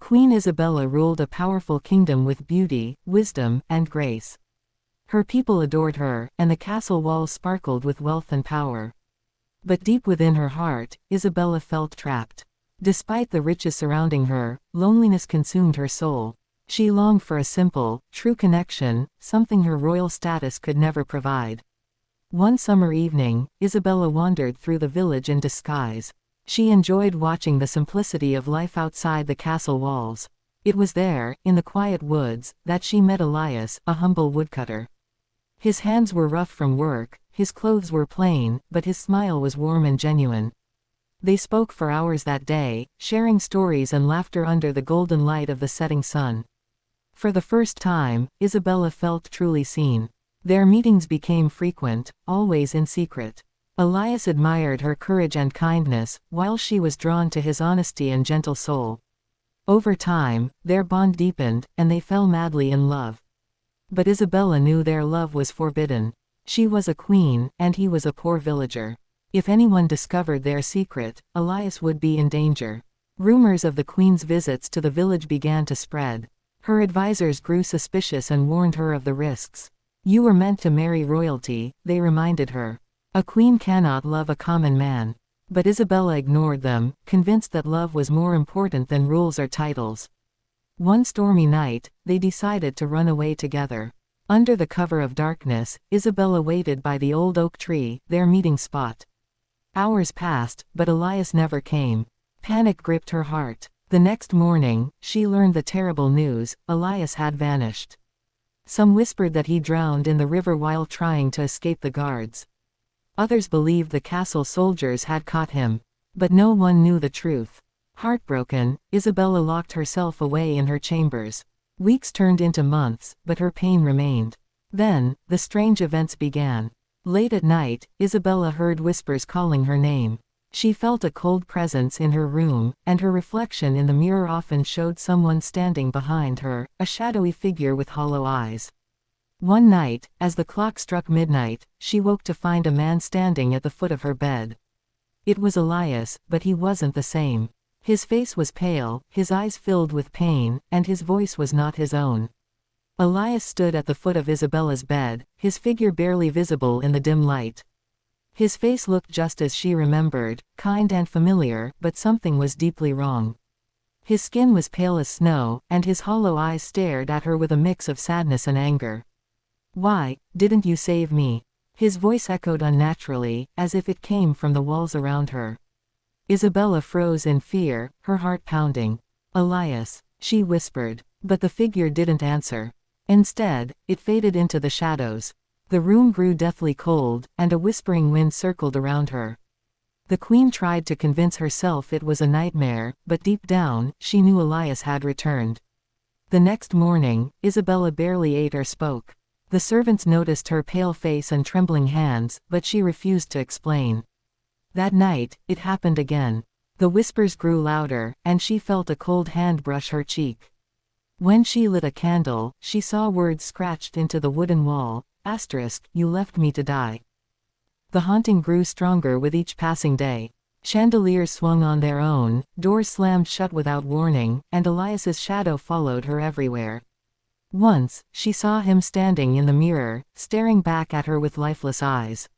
Queen Isabella ruled a powerful kingdom with beauty, wisdom, and grace. Her people adored her, and the castle walls sparkled with wealth and power. But deep within her heart, Isabella felt trapped. Despite the riches surrounding her, loneliness consumed her soul. She longed for a simple, true connection, something her royal status could never provide. One summer evening, Isabella wandered through the village in disguise. She enjoyed watching the simplicity of life outside the castle walls. It was there, in the quiet woods, that she met Elias, a humble woodcutter. His hands were rough from work, his clothes were plain, but his smile was warm and genuine. They spoke for hours that day, sharing stories and laughter under the golden light of the setting sun. For the first time, Isabella felt truly seen. Their meetings became frequent, always in secret. Elias admired her courage and kindness, while she was drawn to his honesty and gentle soul. Over time, their bond deepened, and they fell madly in love. But Isabella knew their love was forbidden. She was a queen, and he was a poor villager. If anyone discovered their secret, Elias would be in danger. Rumors of the queen's visits to the village began to spread. Her advisors grew suspicious and warned her of the risks. "You were meant to marry royalty," they reminded her. "A queen cannot love a common man." But Isabella ignored them, convinced that love was more important than rules or titles. One stormy night, they decided to run away together. Under the cover of darkness, Isabella waited by the old oak tree, their meeting spot. Hours passed, but Elias never came. Panic gripped her heart. The next morning, she learned the terrible news: Elias had vanished. Some whispered that he drowned in the river while trying to escape the guards. Others believed the castle soldiers had caught him. But no one knew the truth. Heartbroken, Isabella locked herself away in her chambers. Weeks turned into months, but her pain remained. Then, the strange events began. Late at night, Isabella heard whispers calling her name. She felt a cold presence in her room, and her reflection in the mirror often showed someone standing behind her, a shadowy figure with hollow eyes. One night, as the clock struck midnight, she woke to find a man standing at the foot of her bed. It was Elias, but he wasn't the same. His face was pale, his eyes filled with pain, and his voice was not his own. Elias stood at the foot of Isabella's bed, his figure barely visible in the dim light. His face looked just as she remembered, kind and familiar, but something was deeply wrong. His skin was pale as snow, and his hollow eyes stared at her with a mix of sadness and anger. "Why didn't you save me?" His voice echoed unnaturally, as if it came from the walls around her. Isabella froze in fear, her heart pounding. "Elias," she whispered. But the figure didn't answer. Instead, it faded into the shadows. The room grew deathly cold, and a whispering wind circled around her. The queen tried to convince herself it was a nightmare, but deep down, she knew Elias had returned. The next morning, Isabella barely ate or spoke. The servants noticed her pale face and trembling hands, but she refused to explain. That night, it happened again. The whispers grew louder, and she felt a cold hand brush her cheek. When she lit a candle, she saw words scratched into the wooden wall: "You left me to die." The haunting grew stronger with each passing day. Chandeliers swung on their own, doors slammed shut without warning, and Elias's shadow followed her everywhere. Once, she saw him standing in the mirror, staring back at her with lifeless eyes.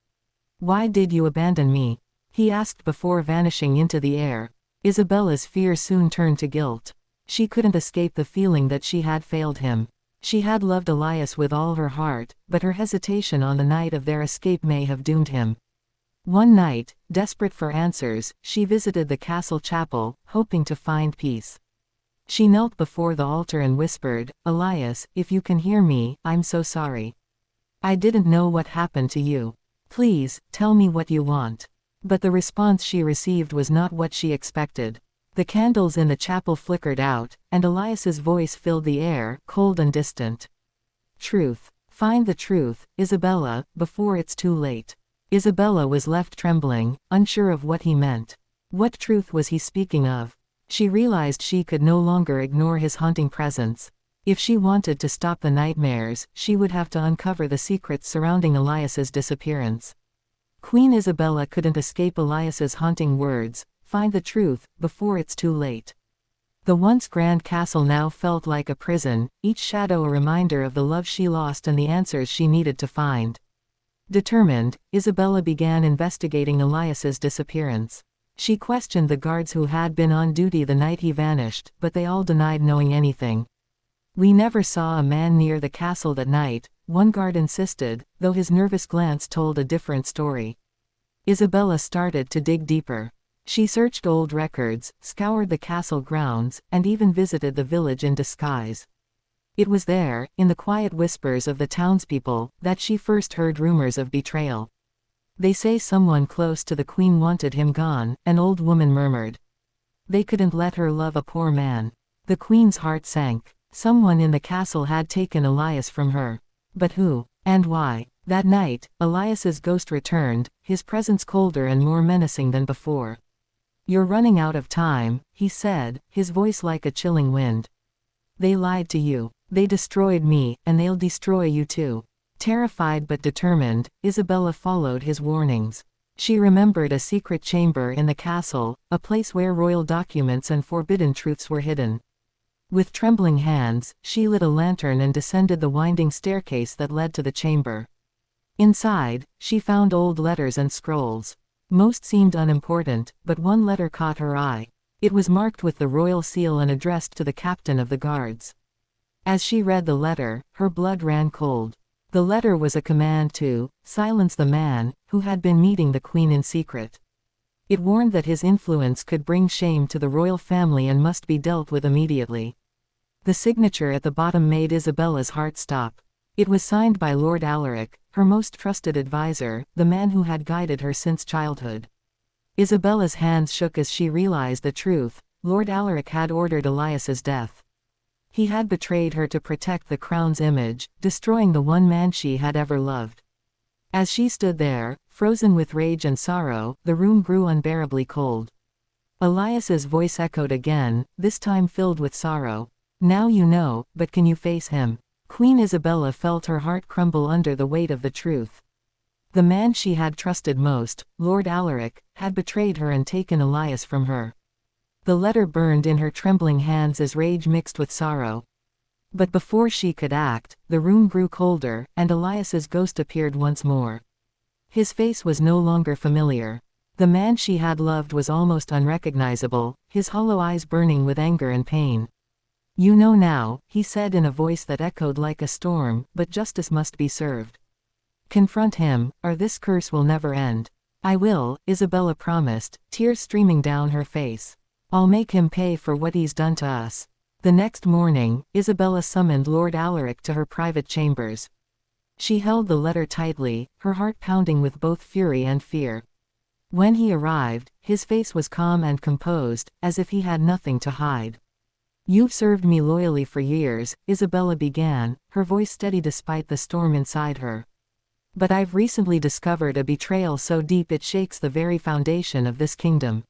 "Why did you abandon me?" he asked before vanishing into the air. Isabella's fear soon turned to guilt. She couldn't escape the feeling that she had failed him. She had loved Elias with all her heart, but her hesitation on the night of their escape may have doomed him. One night, desperate for answers, she visited the castle chapel, hoping to find peace. She knelt before the altar and whispered, "Elias, if you can hear me, I'm so sorry. I didn't know what happened to you. Please, tell me what you want." But the response she received was not what she expected. The candles in the chapel flickered out, and Elias's voice filled the air, cold and distant. "Truth. Find the truth, Isabella, before it's too late." Isabella was left trembling, unsure of what he meant. What truth was he speaking of? She realized she could no longer ignore his haunting presence. If she wanted to stop the nightmares, she would have to uncover the secrets surrounding Elias's disappearance. Queen Isabella couldn't escape Elias's haunting words: "Find the truth, before it's too late." The once grand castle now felt like a prison, each shadow a reminder of the love she lost and the answers she needed to find. Determined, Isabella began investigating Elias's disappearance. She questioned the guards who had been on duty the night he vanished, but they all denied knowing anything. "We never saw a man near the castle that night," one guard insisted, though his nervous glance told a different story. Isabella started to dig deeper. She searched old records, scoured the castle grounds, and even visited the village in disguise. It was there, in the quiet whispers of the townspeople, that she first heard rumors of betrayal. "They say someone close to the queen wanted him gone," an old woman murmured. "They couldn't let her love a poor man." The queen's heart sank. Someone in the castle had taken Elias from her. But who? And why? That night, Elias's ghost returned, his presence colder and more menacing than before. "You're running out of time," he said, his voice like a chilling wind. "They lied to you. They destroyed me, and they'll destroy you too." Terrified but determined, Isabella followed his warnings. She remembered a secret chamber in the castle, a place where royal documents and forbidden truths were hidden. With trembling hands, she lit a lantern and descended the winding staircase that led to the chamber. Inside, she found old letters and scrolls. Most seemed unimportant, but one letter caught her eye. It was marked with the royal seal and addressed to the captain of the guards. As she read the letter, her blood ran cold. The letter was a command to silence the man who had been meeting the queen in secret. It warned that his influence could bring shame to the royal family and must be dealt with immediately. The signature at the bottom made Isabella's heart stop. It was signed by Lord Alaric, her most trusted advisor, the man who had guided her since childhood. Isabella's hands shook as she realized the truth. Lord Alaric had ordered Elias's death. He had betrayed her to protect the crown's image, destroying the one man she had ever loved. As she stood there, frozen with rage and sorrow, the room grew unbearably cold. Elias's voice echoed again, this time filled with sorrow. "Now you know, but can you face him?" Queen Isabella felt her heart crumble under the weight of the truth. The man she had trusted most, Lord Alaric, had betrayed her and taken Elias from her. The letter burned in her trembling hands as rage mixed with sorrow. But before she could act, the room grew colder, and Elias's ghost appeared once more. His face was no longer familiar. The man she had loved was almost unrecognizable, his hollow eyes burning with anger and pain. "You know now," he said in a voice that echoed like a storm, "but justice must be served. Confront him, or this curse will never end." "I will," Isabella promised, tears streaming down her face. "I'll make him pay for what he's done to us." The next morning, Isabella summoned Lord Alaric to her private chambers. She held the letter tightly, her heart pounding with both fury and fear. When he arrived, his face was calm and composed, as if he had nothing to hide. "You've served me loyally for years," Isabella began, her voice steady despite the storm inside her. "But I've recently discovered a betrayal so deep it shakes the very foundation of this kingdom."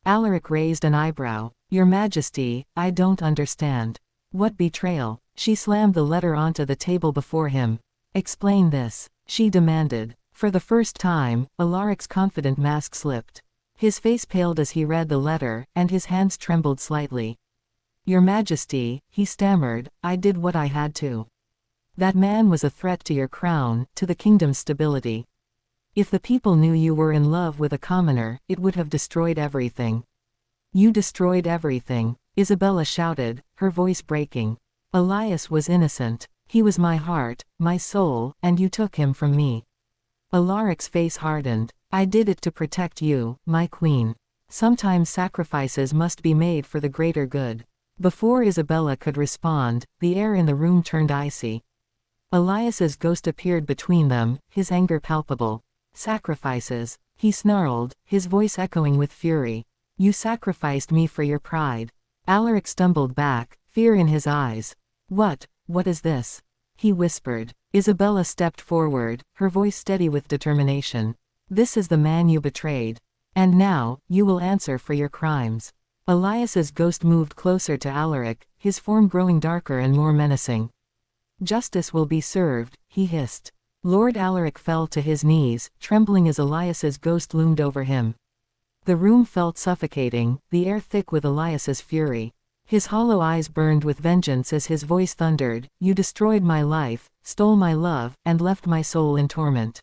Alaric raised an eyebrow. "Your Majesty, I don't understand. What betrayal?" She slammed the letter onto the table before him. "Explain this," she demanded. For the first time, Alaric's confident mask slipped. His face paled as he read the letter, and his hands trembled slightly. "Your Majesty," he stammered, "I did what I had to. That man was a threat to your crown, to the kingdom's stability. If the people knew you were in love with a commoner, it would have destroyed everything." "You destroyed everything," Isabella shouted, her voice breaking. "Elias was innocent. He was my heart, my soul, and you took him from me." Alaric's face hardened. "I did it to protect you, my queen. Sometimes sacrifices must be made for the greater good." Before Isabella could respond, the air in the room turned icy. Elias's ghost appeared between them, his anger palpable. "Sacrifices," he snarled, his voice echoing with fury. "You sacrificed me for your pride." Alaric stumbled back, fear in his eyes. What is this?" he whispered. Isabella stepped forward, her voice steady with determination. "This is the man you betrayed. And now, you will answer for your crimes." Elias's ghost moved closer to Alaric, his form growing darker and more menacing. "Justice will be served," he hissed. Lord Alaric fell to his knees, trembling as Elias's ghost loomed over him. The room felt suffocating, the air thick with Elias's fury. His hollow eyes burned with vengeance as his voice thundered, "You destroyed my life, stole my love, and left my soul in torment.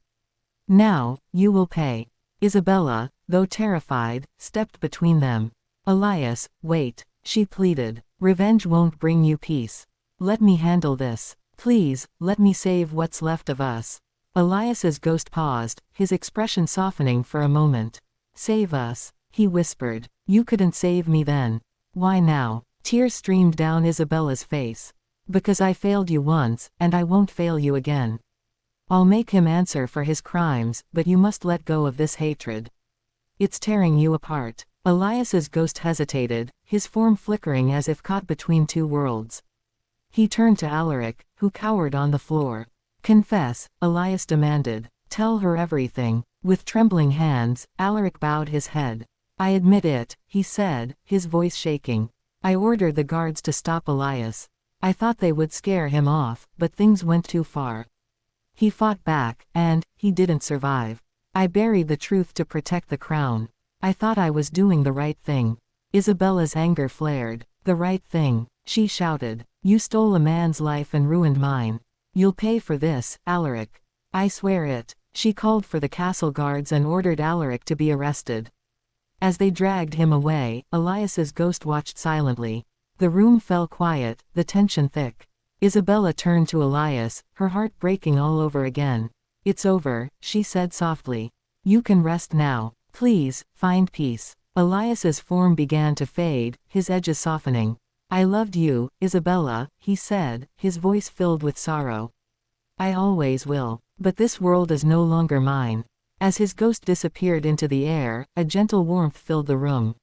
Now, you will pay." Isabella, though terrified, stepped between them. "Elias, wait," she pleaded. "Revenge won't bring you peace. Let me handle this. Please, let me save what's left of us." Elias's ghost paused, his expression softening for a moment. "Save us," he whispered. "You couldn't save me then. Why now?" Tears streamed down Isabella's face. "Because I failed you once, and I won't fail you again. I'll make him answer for his crimes, but you must let go of this hatred. It's tearing you apart." Elias's ghost hesitated, his form flickering as if caught between two worlds. He turned to Alaric, who cowered on the floor. "Confess," Elias demanded. "Tell her everything." With trembling hands, Alaric bowed his head. "I admit it," he said, his voice shaking. "I ordered the guards to stop Elias. I thought they would scare him off, but things went too far. He fought back, and he didn't survive. I buried the truth to protect the crown. I thought I was doing the right thing." Isabella's anger flared. "The right thing," she shouted. "You stole a man's life and ruined mine. You'll pay for this, Alaric. I swear it." She called for the castle guards and ordered Alaric to be arrested. As they dragged him away, Elias's ghost watched silently. The room fell quiet, the tension thick. Isabella turned to Elias, her heart breaking all over again. "It's over," she said softly. "You can rest now. Please, find peace." Elias's form began to fade, his edges softening. "I loved you, Isabella," he said, his voice filled with sorrow. "I always will. But this world is no longer mine." As his ghost disappeared into the air, a gentle warmth filled the room.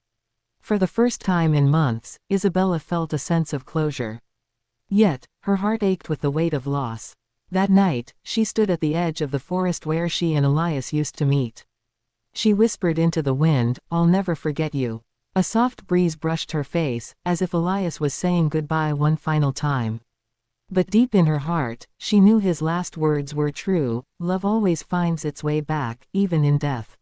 For the first time in months, Isabella felt a sense of closure. Yet, her heart ached with the weight of loss. That night, she stood at the edge of the forest where she and Elias used to meet. She whispered into the wind, "I'll never forget you." A soft breeze brushed her face, as if Elias was saying goodbye one final time. But deep in her heart, she knew his last words were true: love always finds its way back, even in death.